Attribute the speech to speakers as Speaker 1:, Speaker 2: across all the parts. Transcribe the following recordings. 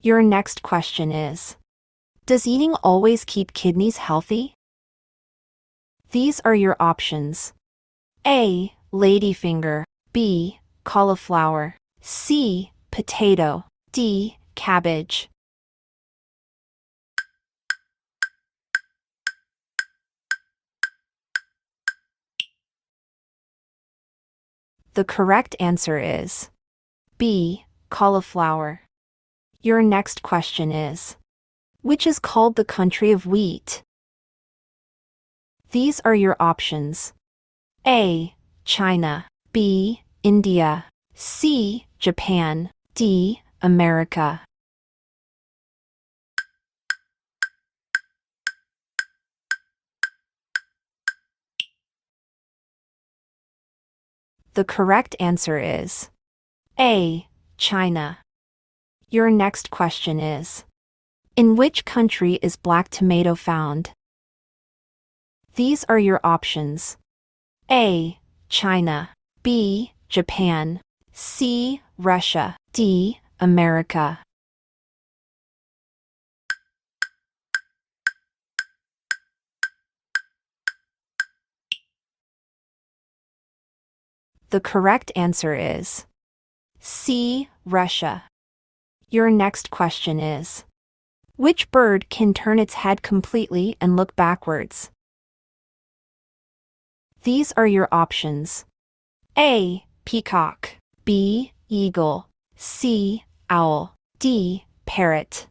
Speaker 1: Your next question is, does eating always keep kidneys healthy? These are your options. A. Ladyfinger. B. Cauliflower. C. Potato. D. Cabbage. The correct answer is B. Cauliflower. Your next question is, which is called the country of wheat? These are your options. A. China. B. India. C. Japan. D. America. The correct answer is A. China. Your next question is, in which country is black tomato found? These are your options. A. China. B. Japan. C. Russia. D. America. The correct answer is C. Russia. Your next question is, which bird can turn its head completely and look backwards? These are your options. A. Peacock. B. Eagle. C. Owl. D. Parrot.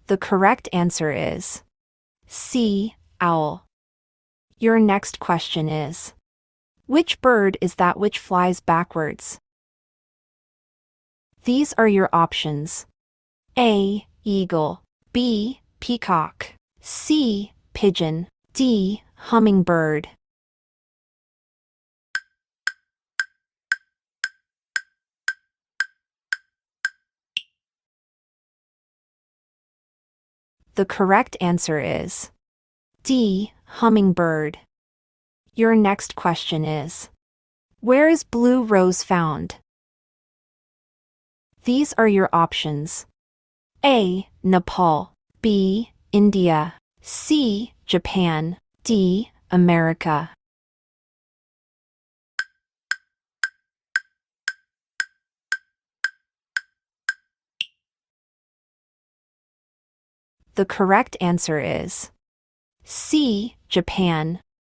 Speaker 1: The correct answer is C. Owl. Your next question is, which bird is that which flies backwards? These are your options. A. Eagle. B. Peacock. C. Pigeon. D. Hummingbird. The correct answer is D. Hummingbird. Your next question is, where is blue rose found? These are your options. A. Nepal. B. India. C. Japan. D. America. The correct answer is C. Japan.